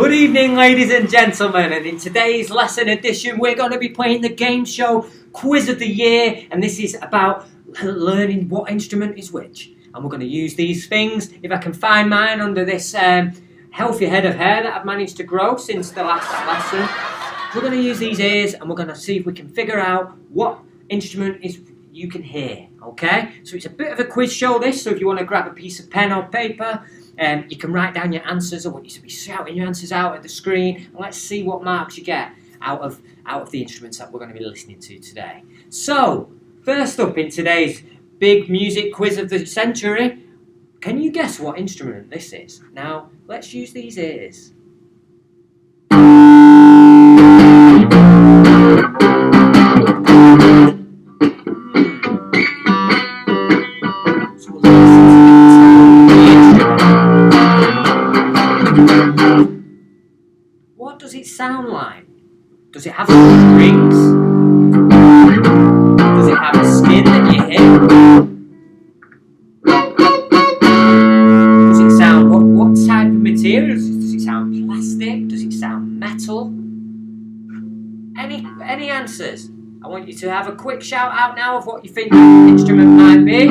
Good evening, ladies and gentlemen, and in today's lesson edition we're going to be playing the game show Quiz of the Year, and this is about learning what instrument is which. And we're going to use these things. If I can find mine under this healthy head of hair that I've managed to grow since the last lesson, we're going to use these ears and we're going to see if we can figure out what instrument is you can hear, okay? So it's a bit of a quiz show this, so if you want to grab a piece of pen or paper, you can write down your answers. I want you to be shouting your answers out at the screen, and let's see what marks you get out of the instruments that we're going to be listening to today. So, first up in today's big music quiz of the century, can you guess what instrument this is? Now, let's use these ears. What does it sound like? Does it have strings? Does it have a skin that you hit? Does it sound, what type of materials? Does it sound plastic? Does it sound metal? Any answers? I want you to have a quick shout out now of what you think the instrument might be.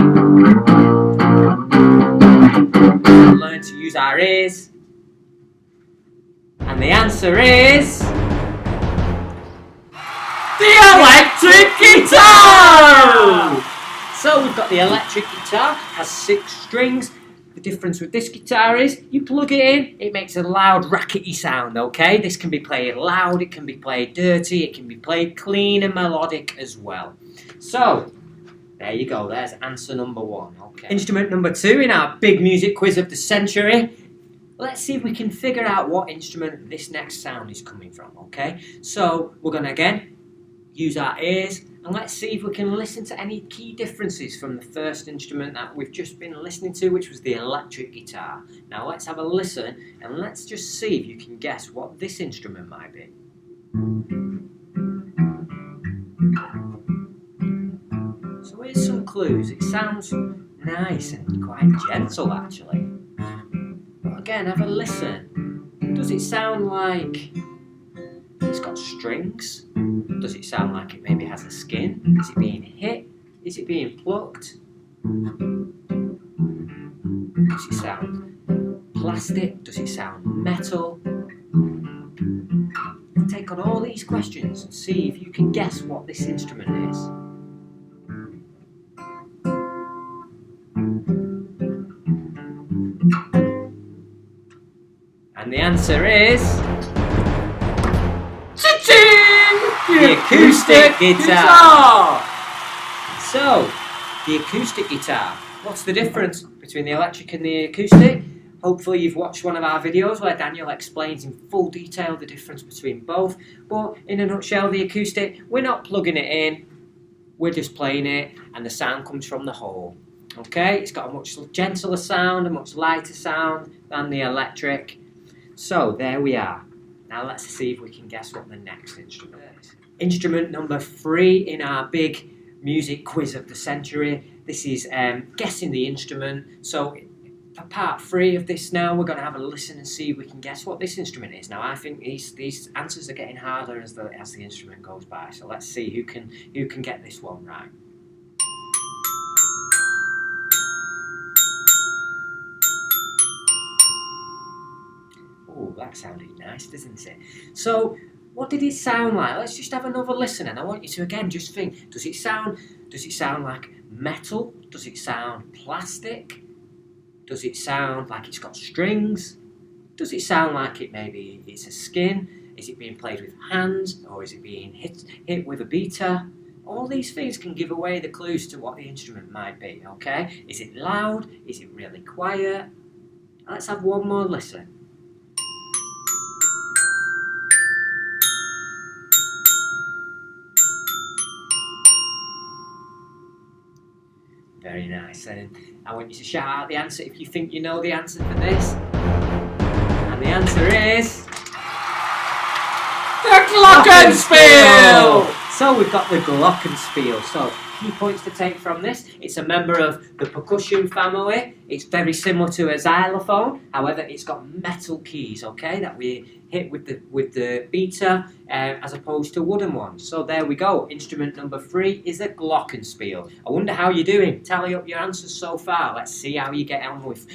We'll learn to use our ears. And the answer is the electric guitar! So we've got the electric guitar, has 6 strings. The difference with this guitar is you plug it in, it makes a loud rackety sound, okay? This can be played loud, it can be played dirty, it can be played clean and melodic as well. So, there you go, there's answer number 1, okay? Instrument number 2 in our big music quiz of the century. Let's see if we can figure out what instrument this next sound is coming from, okay? So, we're going to again use our ears, and let's see if we can listen to any key differences from the first instrument that we've just been listening to, which was the electric guitar. Now let's have a listen, and let's just see if you can guess what this instrument might be. So here's some clues. It sounds nice and quite gentle actually. But again, have a listen. Does it sound like it's got strings? Does it sound like it maybe has a skin? Is it being hit? Is it being plucked? Does it sound plastic? Does it sound metal? Take on all these questions and see if you can guess what this instrument is. And the answer is the acoustic guitar! So, the acoustic guitar. What's the difference between the electric and the acoustic? Hopefully you've watched one of our videos where Daniel explains in full detail the difference between both. But in a nutshell, the acoustic, we're not plugging it in, we're just playing it, and the sound comes from the hole. Okay, it's got a much gentler sound, a much lighter sound than the electric. So, there we are. Now let's see if we can guess what the next instrument is. Instrument number 3 in our big music quiz of the century. This is guessing the instrument. So for part 3 of this now, we're going to have a listen and see if we can guess what this instrument is. Now I think these answers are getting harder as the instrument goes by. So let's see who can get this one right. Oh, that sounded nice, doesn't it? So, what did it sound like? Let's just have another listen, and I want you to again just think: does it sound like metal? Does it sound plastic? Does it sound like it's got strings? Does it sound like it's a skin? Is it being played with hands, or is it being hit with a beater? All these things can give away the clues to what the instrument might be. Okay? Is it loud? Is it really quiet? Let's have one more listen. Very nice, and I want you to shout out the answer if you think you know the answer for this. And the answer is the glockenspiel! So we've got the glockenspiel. So key points to take from this: it's a member of the percussion family. It's very similar to a xylophone, however it's got metal keys, okay, that we hit with the beater as opposed to wooden ones. So there we go. Instrument number 3 is a glockenspiel. I wonder how you're doing. Tally up your answers so far. Let's see how you get on with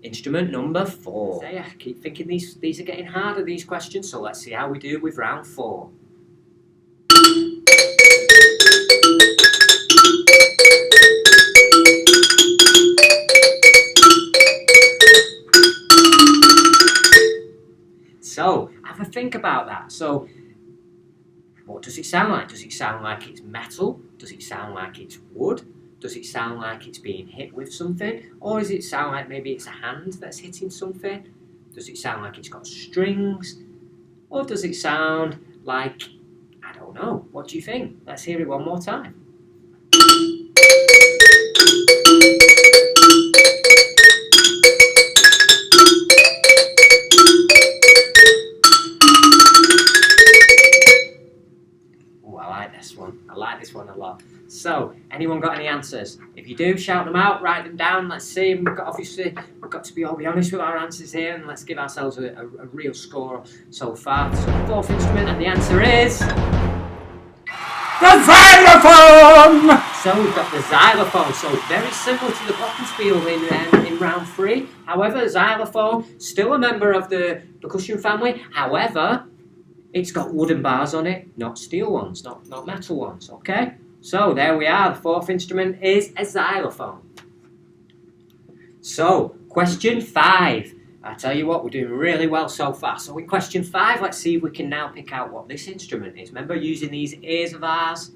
instrument number 4. I keep thinking these are getting harder, these questions, so let's see how we do with round 4. So, have a think about that. So, what does it sound like? Does it sound like it's metal? Does it sound like it's wood? Does it sound like it's being hit with something? Or does it sound like maybe it's a hand that's hitting something? Does it sound like it's got strings? Or does it sound like, I don't know, what do you think? Let's hear it one more time. I like this one a lot. So, anyone got any answers? If you do, shout them out, write them down. Let's see. We've got to be honest with our answers here, and let's give ourselves a real score so far. So, 4th instrument, and the answer is the xylophone. So we've got the xylophone. So very similar to the glockenspiel in round 3. However, xylophone still a member of the percussion family. However, it's got wooden bars on it, not steel ones, not metal ones, okay? So, there we are. The 4th instrument is a xylophone. So, question 5. I tell you what, we're doing really well so far. So, in question 5, let's see if we can now pick out what this instrument is. Remember using these ears of ours?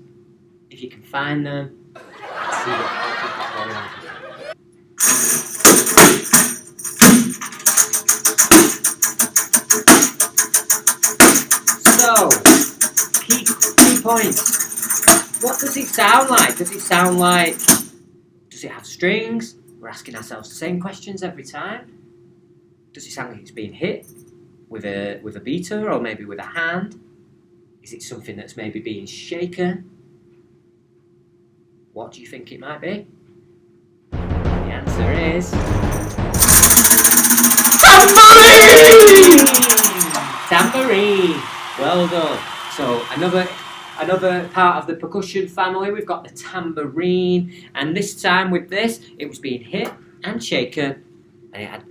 If you can find them. Let's see what we've got going on here. So, key points. What does it sound like? Does it have strings? We're asking ourselves the same questions every time. Does it sound like it's being hit with a beater or maybe with a hand? Is it something that's maybe being shaken? What do you think it might be? The answer is tambourine! Tambourine! Well done. So another part of the percussion family, we've got the tambourine, and this time with this, it was being hit and shaken, and it had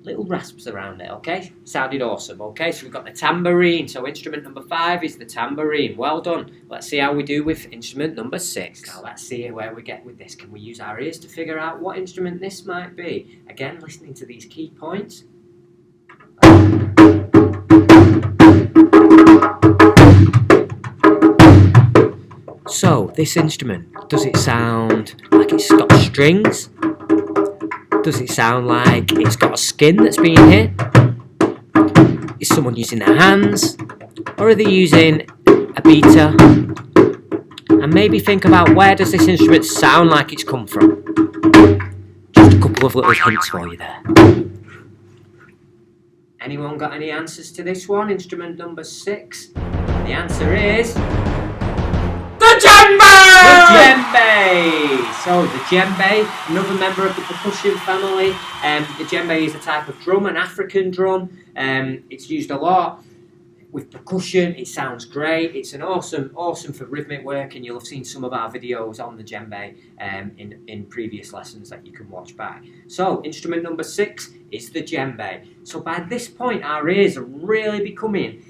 little rasps around it, okay? Sounded awesome, okay? So we've got the tambourine. So instrument number 5 is the tambourine. Well done. Let's see how we do with instrument number 6. Now let's see where we get with this. Can we use our ears to figure out what instrument this might be? Again, listening to these key points. So, this instrument, does it sound like it's got strings? Does it sound like it's got a skin that's being hit? Is someone using their hands? Or are they using a beater? And maybe think about, where does this instrument sound like it's come from? Just a couple of little hints for you there. Anyone got any answers to this one? Instrument number 6. The answer is the djembe! The djembe! So the djembe, another member of the percussion family. The djembe is a type of drum, an African drum. It's used a lot with percussion. It sounds great. It's an awesome for rhythmic work, and you'll have seen some of our videos on the djembe in previous lessons that you can watch back. So instrument number 6 is the djembe. So by this point, our ears are really becoming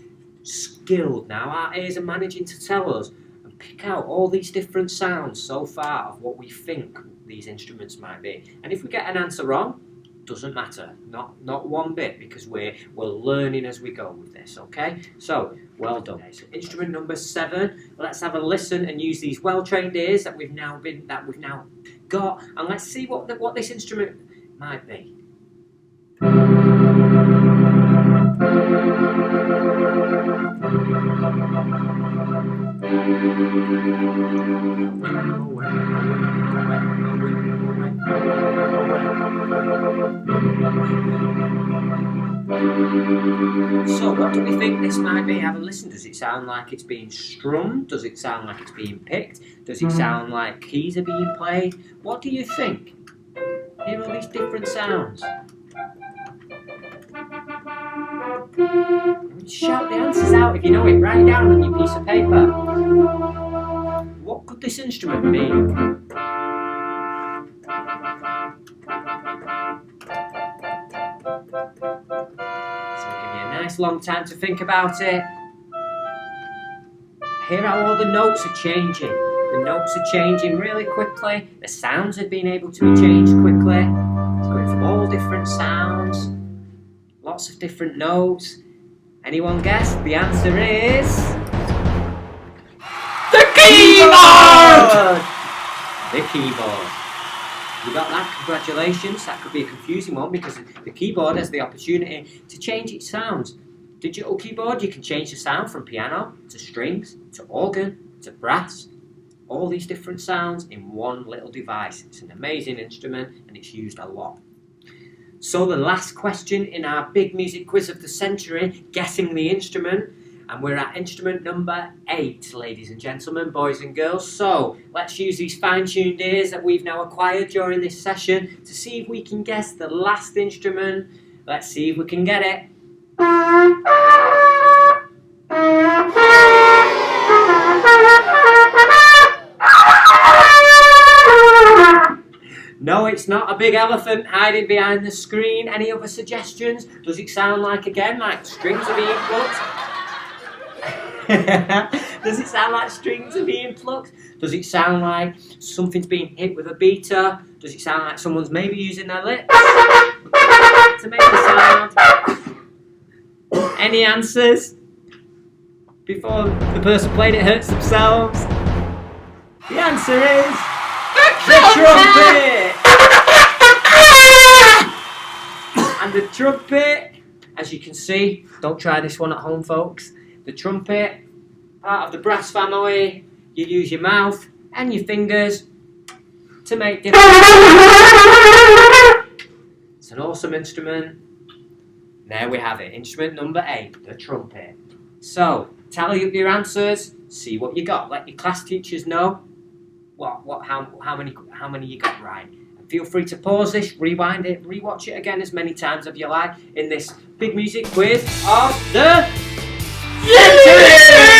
skilled now. Our ears are managing to tell us and pick out all these different sounds so far of what we think these instruments might be. And if we get an answer wrong, doesn't matter, not one bit, because we're learning as we go with this, okay? So, well done. So instrument number 7, let's have a listen and use these well-trained ears that we've now got, and let's see what this instrument might be. So what do we think this might be? Have a listen. Does it sound like it's being strummed? Does it sound like it's being picked? Does it sound like keys are being played? What do you think? Hear all these different sounds. Shout the answers out if you know it. Write it down on your piece of paper. What could this instrument be? So I'll give you a nice long time to think about it. Hear how all the notes are changing. The notes are changing really quickly. The sounds have been able to be changed quickly. It's going from all different sounds. Lots of different notes. Anyone guess? The answer is... The keyboard! The keyboard. You got that? Congratulations. That could be a confusing one because the keyboard has the opportunity to change its sounds. Digital keyboard, you can change the sound from piano to strings to organ to brass. All these different sounds in one little device. It's an amazing instrument and it's used a lot. So the last question in our big music quiz of the century, guessing the instrument. And we're at instrument number 8, ladies and gentlemen, boys and girls. So let's use these fine-tuned ears that we've now acquired during this session to see if we can guess the last instrument. Let's see if we can get it. No, it's not a big elephant hiding behind the screen. Any other suggestions? Does it sound like, again, like strings are being plucked? Does it sound like strings are being plucked? Does it sound like something's being hit with a beater? Does it sound like someone's maybe using their lips to make the sound? Any answers? Before the person played it hurts themselves? The answer is... the trumpet! And the trumpet, as you can see, don't try this one at home, folks. The trumpet, part of the brass family, you use your mouth and your fingers to make different. It's an awesome instrument. There we have it, instrument number 8, the trumpet. So, tally up your answers, see what you got. Let your class teachers know how many you got right. And feel free to pause this, rewind it, rewatch it again as many times as you like in this big music quiz of the century!